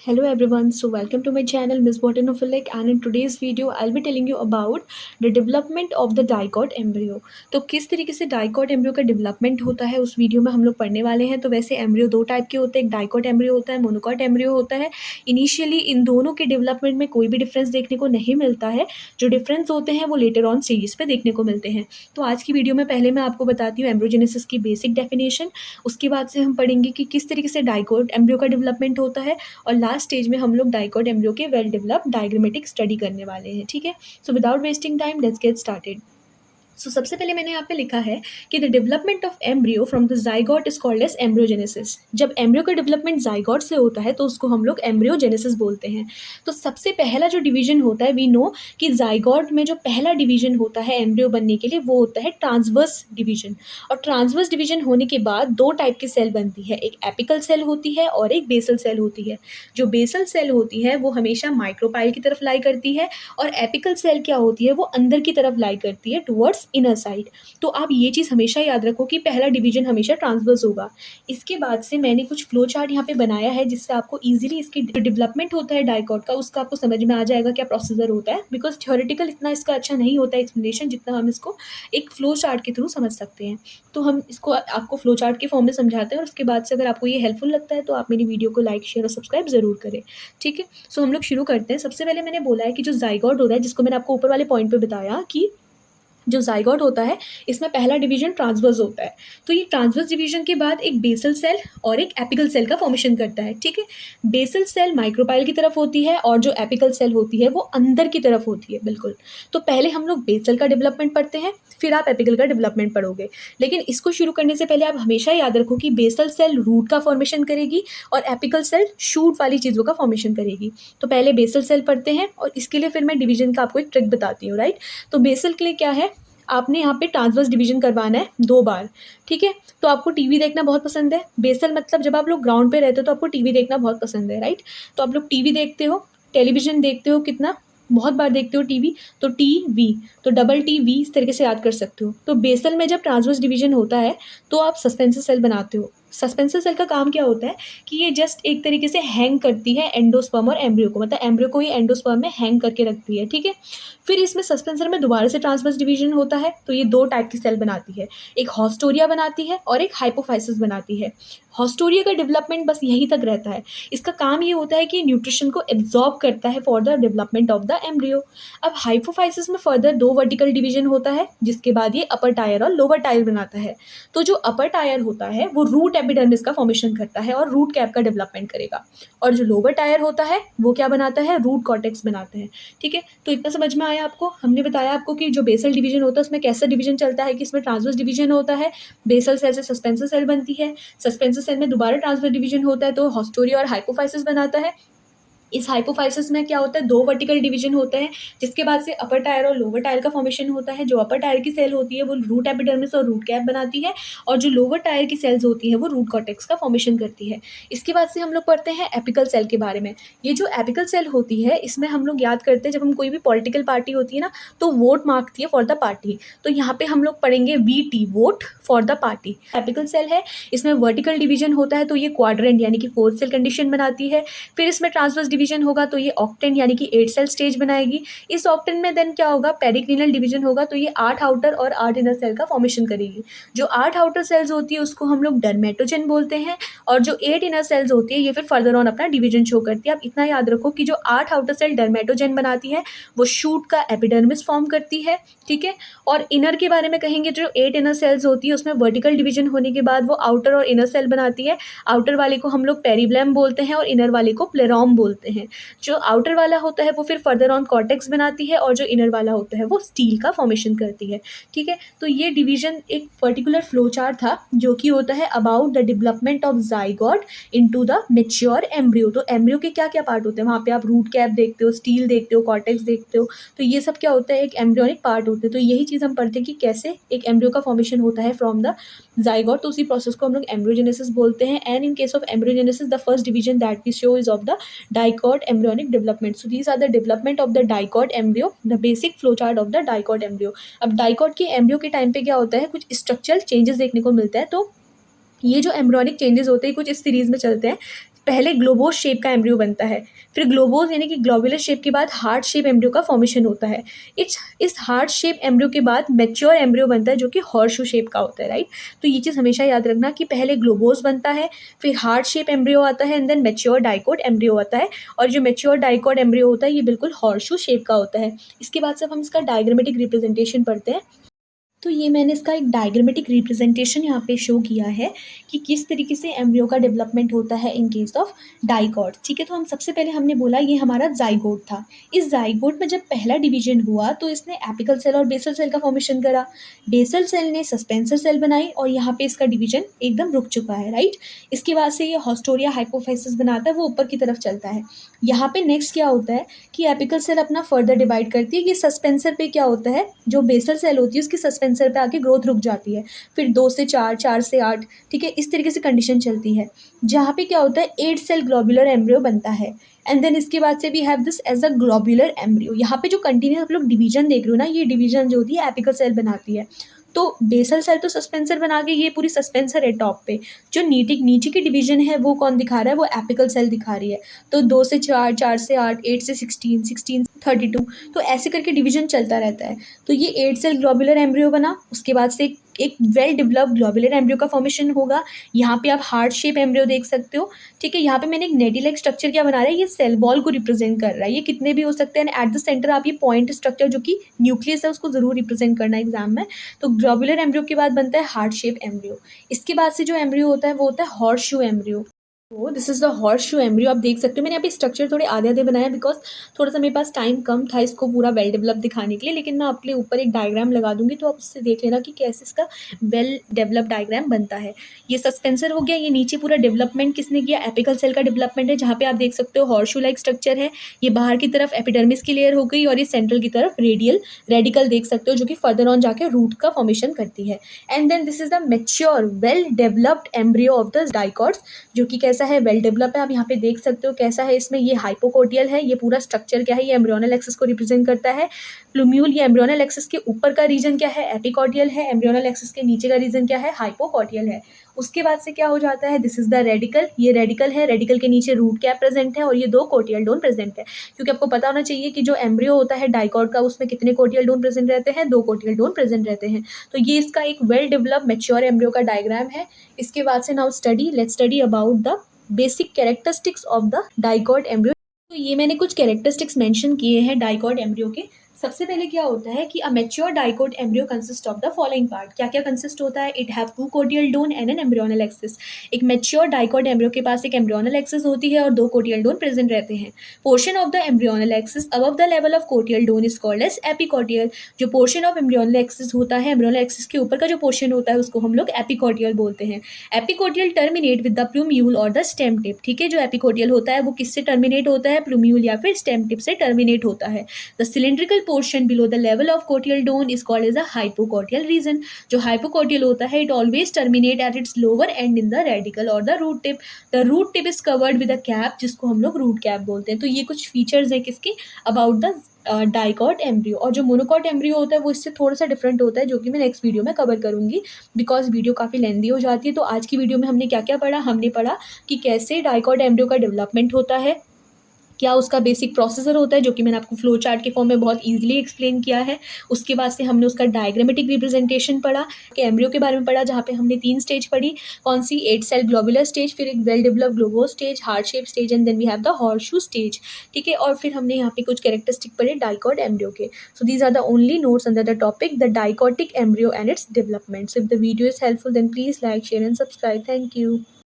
Hello everyone, so welcome to my channel Miss Botanophilic, and in today's video I'll be telling you about the development of the dicot embryo। तो किस तरीके से dicot embryo का development होता है उस video में हम लोग पढ़ने वाले हैं। तो वैसे एम्ब्रियो दो टाइप के होते हैं, एक डाइकॉट एम्ब्रियो होता है, मोनोकॉट एम्ब्रियो होता है। इनिशियली इन दोनों के डेवलपमेंट में कोई भी डिफरेंस देखने को नहीं मिलता है, जो डिफरेंस होते हैं वो लेटर ऑन स्टेजेस पे देखने को मिलते हैं। तो आज की वीडियो में पहले मैं आपको बताती हूँ एम्ब्रियोजेनेसिस की बेसिक डेफिनेशन, उसके बाद से हम पढ़ेंगे कि किस तरीके से डाइकॉट एम्ब्रियो का डेवलपमेंट होता है, और लास्ट स्टेज में हम लोग डाइकॉट एम्ब्रियो के वेल डेवलप्ड डायग्रामेटिक स्टडी करने वाले हैं। ठीक है, so without wasting time let's get started. So सबसे पहले मैंने यहाँ पे लिखा है कि the development of embryo from the zygote is called as embryogenesis. जब एम्ब्रियो का डेवलपमेंट जाइगोट से होता है तो उसको हम लोग एम्ब्रियोजेनेसिस बोलते हैं। तो सबसे पहला जो डिवीजन होता है, वी नो कि जाइगोट में जो पहला डिवीजन होता है एम्ब्रियो बनने के लिए वो होता है ट्रांसवर्स डिवीजन। और ट्रांसवर्स डिवीजन होने के बाद दो टाइप की सेल बनती है, एक एपिकल सेल होती है और एक बेसल सेल होती है। जो बेसल सेल होती है वो हमेशा माइक्रोपाइल की तरफ लाई करती है, और एपिकल सेल क्या होती है वो अंदर की तरफ लाई करती है टुवर्ड्स इनर साइड। तो आप ये चीज़ हमेशा याद रखो कि पहला डिवीजन हमेशा ट्रांसवर्स होगा। इसके बाद से मैंने कुछ फ्लो चार्ट यहाँ पे बनाया है जिससे आपको इजीली इसकी डेवलपमेंट होता है डाइकॉट का उसका आपको समझ में आ जाएगा क्या प्रोसीजर होता है। बिकॉज थ्योरेटिकल इतना इसका अच्छा नहीं होता है एक्सप्लेनेशन, जितना हम इसको एक फ्लो चार्ट के थ्रू समझ सकते हैं। तो हम इसको आपको फ्लो चार्ट के फॉर्म में समझाते हैं, और उसके बाद से अगर आपको ये हेल्पफुल लगता है तो आप मेरी वीडियो को लाइक शेयर और सब्सक्राइब जरूर करें। ठीक है, सो हम लोग शुरू करते हैं। सबसे पहले मैंने बोला है कि जो जाइगोट होता है, जिसको मैंने आपको ऊपर वाले पॉइंट पे बताया कि जो जाइगोट होता है इसमें पहला डिवीजन ट्रांसवर्स होता है। तो ये ट्रांसवर्स डिवीजन के बाद एक बेसल सेल और एक एपिकल सेल का फॉर्मेशन करता है। ठीक है, बेसल सेल माइक्रोपाइल की तरफ होती है और जो एपिकल सेल होती है वो अंदर की तरफ होती है। बिल्कुल, तो पहले हम लोग बेसल का डेवलपमेंट पढ़ते हैं, फिर आप एपिकल का डेवलपमेंट पढ़ोगे। लेकिन इसको शुरू करने से पहले आप हमेशा याद रखो कि बेसल सेल रूट का फॉर्मेशन करेगी और एपिकल सेल शूट वाली चीज़ों का फॉर्मेशन करेगी। तो पहले बेसल सेल पढ़ते हैं, और इसके लिए फिर मैं डिवीजन का आपको एक ट्रिक बताती हूँ। राइट, तो बेसल के लिए क्या है, आपने यहाँ पे ट्रांसवर्स डिवीजन करवाना है 2 बार। ठीक है, तो आपको टीवी देखना बहुत पसंद है। बेसल मतलब जब आप लोग ग्राउंड पे रहते हो तो आपको टीवी देखना बहुत पसंद है। राइट, तो आप लोग टीवी देखते हो, टेलीविजन देखते हो, कितना बहुत बार देखते हो टीवी, तो टी वी, तो डबल टी वी इस तरीके से याद कर सकते हो। तो बेसल में जब ट्रांसवर्स डिवीजन होता है तो आप सस्पेंसर सेल बनाते हो। सस्पेंसर सेल का काम क्या होता है कि ये जस्ट एक तरीके से हैंग करती है एंडोस्पर्म और एम्ब्रियो को, मतलब एम्ब्रियो को ये एंडोस्पर्म में हैंग करके रखती है। ठीक है, फिर इसमें सस्पेंसर में दोबारा से ट्रांसवर्स डिवीजन होता है, तो ये दो टाइप की सेल बनाती है, एक हॉस्टोरिया बनाती है और एक हाइपोफाइसिस बनाती है। हॉस्टोरिया का डेवलपमेंट बस यहीं तक रहता है। इसका काम ये होता है कि न्यूट्रिशन को एब्जॉर्ब करता है for the development of the embryo. अब हाइपोफाइसिस में फर्दर दो वर्टिकल डिवीजन होता है, जिसके बाद ये अपर टायर और लोअर टायर बनाता है। तो जो अपर टायर होता है वो रूट एपिडर्मिस का फॉर्मेशन करता है और रूट कैप का डेवलपमेंट करेगा, और जो लोअर टायर होता है वो क्या बनाता है, रूट कॉर्टेक्स बनाता है। ठीक है, तो इतना समझ में आया आपको। हमने बताया आपको कि जो बेसल डिवीजन होता है उसमें कैसा डिवीजन चलता है कि इसमें ट्रांसवर्स डिवीजन होता है, बेसल सेल से सस्पेंसर सेल बनती है, सस्पेंसर सेल में दोबारा ट्रांसवर्स डिवीजन होता है तो हॉस्टोरिया और हाइपोफाइसिस बनाता है। इस हाइपोफाइसिस में क्या होता है, दो वर्टिकल डिवीजन होते हैं, जिसके बाद से अपर टायर और लोअर टायर का फॉर्मेशन होता है। जो अपर टायर की सेल होती है वो रूट एपिडर्मिस और रूट कैप बनाती है, और जो लोअर टायर की सेल्स होती है वो रूट कॉर्टेक्स का फॉर्मेशन करती है। इसके बाद से हम लोग पढ़ते हैं एपिकल सेल के बारे में। ये जो एपिकल सेल होती है इसमें हम लोग याद करते हैं जब हम कोई भी पॉलिटिकल पार्टी होती है ना, तो वोट मांगती है फॉर द पार्टी, तो यहाँ पे हम लोग पढ़ेंगे VT, vote for the party. Apical cell है, इसमें वर्टिकल डिवीजन होता है तो ये क्वाड्रेंट यानी कि 4 सेल कंडीशन बनाती है। फिर इसमें ट्रांसवर्स डिवीजन होगा तो ये ऑक्टेन यानी कि 8 सेल स्टेज बनाएगी। इस ऑक्टेन में देन क्या होगा, पेरिक्लिनल डिवीजन होगा तो ये 8 आउटर और 8 इनर सेल का फॉर्मेशन करेगी। जो 8 आउटर सेल्स होती है उसको हम लोग डर्मेटोजन बोलते हैं, और जो 8 इनर सेल्स होती है ये फिर फर्दर ऑन अपना डिवीजन शो करती है। आप इतना याद रखो कि जो 8 आउटर सेल डर्मेटोजन बनाती है वो शूट का एपिडर्मिस फॉर्म करती है। ठीक है, और इनर के बारे में कहेंगे, जो 8 इनर सेल्स होती है उसमें वर्टिकल डिवीजन होने के बाद वो आउटर और इनर सेल बनाती है। आउटर वाले को हम लोग पेरिब्लम बोलते हैं और इनर वाले को प्लेरोम बोलते हैं। जो आउटर वाला होता है वो फिर फर्दर ऑन कॉर्टेक्स बनाती है, और जो इनर वाला होता है वो स्टील का फॉर्मेशन करती है। ठीक है, तो ये डिवीजन एक पर्टिकुलर फ्लो चार्ट था जो कि होता है about the development of zygote into the mature embryo. तो एम्ब्रियो के क्या क्या पार्ट होते हैं, वहाँ पे आप रूट कैप देखते हो, स्टील देखते हो, कॉर्टेक्स देखते हो, तो ये सब क्या होता है, एक एम्ब्रियोनिक पार्ट होते हैं। तो यही चीज़ हम पढ़ते हैं कि कैसे एक एम्ब्रियो का फॉर्मेशन होता है फ्रॉम द जाइगोट। तो उसी प्रोसेस को हम लोग एम्ब्रियोजेनेसिस बोलते हैं। And in case of embryogenesis the first division that we show is of the dicot embryonic development. So these are the development of the dicot embryo, the basic flow chart of the dicot embryo. अब dicot के embryo के time पे क्या होता है, कुछ structural changes देखने को मिलता है। तो ये जो एम्ब्रियोनिक चेंजेस होते हैं कुछ इस सीरीज में चलते हैं। पहले ग्लोबोज शेप का एम्ब्रियो बनता है, फिर ग्लोबोज यानी कि ग्लोबुलर शेप के बाद हार्ट शेप एम्ब्रियो का फॉर्मेशन होता है। इस हार्ट शेप एम्ब्रियो के बाद मैच्योर एम्ब्रियो बनता है जो कि हॉर्सशू शेप का होता है, राइट। तो ये चीज़ हमेशा याद रखना कि पहले ग्लोबोज बनता है, फिर हार्ट शेप एम्ब्रियो आता है and then mature dicot embryo आता है। और जो मैच्योर डाइकोट एम्ब्रियो होता है ये बिल्कुल हॉर्सशू शेप का होता है। इसके बाद से अब हम इसका डायग्रामेटिक रिप्रेजेंटेशन पढ़ते हैं। तो ये मैंने इसका एक डायग्रामेटिक रिप्रेजेंटेशन यहाँ पे शो किया है कि किस तरीके से एम्ब्रियो का डेवलपमेंट होता है इन केस ऑफ डाइकॉट। ठीक है, तो हम सबसे पहले हमने बोला ये हमारा जाइगोट था। इस जाइगोट में जब पहला डिवीजन हुआ तो इसने एपिकल सेल और बेसल सेल का फॉर्मेशन करा। बेसल सेल ने सस्पेंसर सेल बनाई और यहाँ पे इसका डिवीजन एकदम रुक चुका है, राइट। इसके बाद से ये हॉस्टोरिया हाइपोफाइसिस बनाता है, वो ऊपर की तरफ चलता है। यहाँ पे नेक्स्ट क्या होता है कि एपिकल सेल अपना फर्दर डिवाइड करती है। ये सस्पेंसर पे क्या होता है, जो बेसल सेल होती है उसकी सस्पेंसर पे आके ग्रोथ रुक जाती है, फिर 2 से 4, 4 से 8, ठीक है, इस तरीके से कंडीशन चलती है। जहाँ पे क्या होता है 8 सेल ग्लोबुलर एम्ब्रियो बनता है एंड देन इसके बाद से we have this as a globular embryo. यहाँ पे जो कंटिन्यूस आप लोग डिवीजन देख रहे हो ना, ये डिवीजन जो होती है एपिकल सेल बनाती है। तो बेसल सेल तो सस्पेंसर बना के, ये पूरी सस्पेंसर है टॉप पे। जो नीचे की डिवीजन है वो कौन दिखा रहा है, वो एपिकल सेल दिखा रही है। तो 2 से 4, 4 से 8, 8 से 16, 16 से 32, तो ऐसे करके डिवीजन चलता रहता है। तो ये 8 सेल ग्लोबुलर एम्ब्रियो बना, उसके बाद से एक वेल डेवलप्ड ग्लोबुलर एम्ब्रियो का फॉर्मेशन होगा। यहाँ पे आप हार्ट शेप एम्ब्रियो देख सकते हो, ठीक है। यहाँ पे मैंने एक नेटी लाइक स्ट्रक्चर क्या बना रहा है, ये सेल वॉल को रिप्रेजेंट कर रहा है। ये कितने भी हो सकते हैं, एट द सेंटर आप ये पॉइंट स्ट्रक्चर जो कि न्यूक्लियस है उसको जरूर रिप्रेजेंट करना एग्जाम में। तो ग्लोबुलर एम्ब्रियो के बाद बनता है हार्ट शेप एम्ब्रियो। इसके बाद से जो एम्ब्रियो होता है वो होता है हॉर्सशू एम्ब्रियो। तो this is the horseshoe embryo. आप देख सकते हो मैंने यहाँ पे स्ट्रक्चर थोड़े आधे आधे बनाया बिकॉज थोड़ा सा मेरे पास टाइम कम था इसको पूरा वेल डेवलप दिखाने के लिए, लेकिन मैं आपके ऊपर एक डायग्राम लगा दूंगी तो आप उससे देख लेना कि कैसे इसका वेल डेवलप डायग्राम बनता है। ये सस्पेंसर हो गया, ये नीचे पूरा डेवलपमेंट किसने किया, एपिकल सेल का डेवलपमेंट है, जहाँ पे आप देख सकते हो हॉर्सशू लाइक स्ट्रक्चर है। ये बाहर की तरफ एपिडर्मिस की लेयर हो गई और ये सेंट्रल की तरफ रेडिकल देख सकते हो जो कि फर्दर ऑन जाके रूट का फॉर्मेशन करती है। And then this is the mature well developed embryo of the dicots, जो कि कैसा है, वेल डेवलप है। आप यहाँ पे देख सकते हो कैसा है, इसमें ये हाइपोकोटियल है। ये पूरा स्ट्रक्चर क्या है, ये एम्ब्रियोनल एक्सिस को रिप्रेजेंट करता है। प्लूम्यूल, ये एम्ब्रियोनल एक्सिस के ऊपर का रीजन क्या है, एपिकोटियल है। एम्ब्रियोनल एक्सिस के नीचे का रीजन क्या है, हाइपोकोटियल है। उसके बाद से क्या हो जाता है, दिस इज द रेडिकल। ये रेडिकल है, रेडिकल के नीचे रूट कैप प्रेजेंट है और ये 2 कोटियल डोन प्रेजेंट है। क्योंकि आपको पता होना चाहिए कि जो एम्ब्रियो होता है डाइकॉट का उसमें कितने कोटियल डोन प्रेजेंट रहते हैं, 2 कोटियल डोन प्रेजेंट रहते हैं। तो ये इसका एक वेल डेवलप मेच्योर एम्ब्रियो का डायग्राम है। इसके बाद से now let's study about the basic characteristics of the dicot embryo. तो ये मैंने कुछ कैरेक्टरिस्टिक्स मेंशन किए हैं डाइकॉट एम्ब्रियो के। सबसे पहले क्या होता है कि a mature dicot embryo consist of the following part. क्या क्या कंसिस्ट होता है, it have 2 cotyledon and an embryonal axis. एक मैच्योर डाइकोट एम्ब्रियो के पास एक एम्ब्रियोनल एक्सिस होती है और 2 कोटियल डोन प्रेजेंट रहते हैं। Portion of the embryonal axis above the level of cotyledon is called as epicotyl. जो पोर्शन ऑफ एम्ब्रियोनल एक्सिस होता है, एम्ब्रियोनल एक्सिस के ऊपर का जो पोर्शन होता है उसको हम लोग एपिकोटियल बोलते हैं। एपिकोटियल टर्मिनेट विद द प्लूम्यूल और द स्टेम टिप। ठीक है, जो एपिकोटियल होता है वो किससे टर्मिनेट होता है, प्लूम्यूल या फिर स्टेम टिप से टर्मिनेट होता है। The cylindrical portion below the level of cotial bone is called as a hypocotial region। जो hypocotial होता है it always terminate at its lower end in the radical or the root tip। the root tip is covered with a cap जिसको हम लोग root cap बोलते हैं। तो ये कुछ फीचर्स है किसके, अबाउट द डाइकॉट एम्ब्रियो। और जो मोनोकॉट एम्ब्रियो होता है वो इससे थोड़ा सा डिफरेंट होता है, जो कि मैं नेक्स्ट वीडियो में कवर करूंगी बिकॉज वीडियो काफ़ी लेंदी हो जाती है। तो आज की वीडियो में हमने क्या क्या पढ़ा, हमने पढ़ा कि कैसे डाइकॉट एम्ब्रियो का डेवलपमेंट होता है, क्या उसका बेसिक प्रोसेसर होता है जो कि मैंने आपको फ्लो चार्ट के फॉर्म में बहुत इजीली एक्सप्लेन किया है। उसके बाद से हमने उसका डायग्रामेटिक रिप्रेजेंटेशन पढ़ा, कि एम्ब्रियो के बारे में पढ़ा, जहाँ पे हमने 3 स्टेज पढ़ी, कौन सी, 8 सेल ग्लोबुलर स्टेज, फिर एक वेल डेवलप ग्लोबो stage, heart shape stage and then we have the horseshoe stage. ठीक है, और फिर हमने यहाँ पे कुछ कैरेक्टरिस्टिक पढ़े डाइकॉट एम्ब्रियो के। So these are the only notes under the topic the dicotic embryo and its development. So if the video is helpful then please like, share and subscribe. Thank you.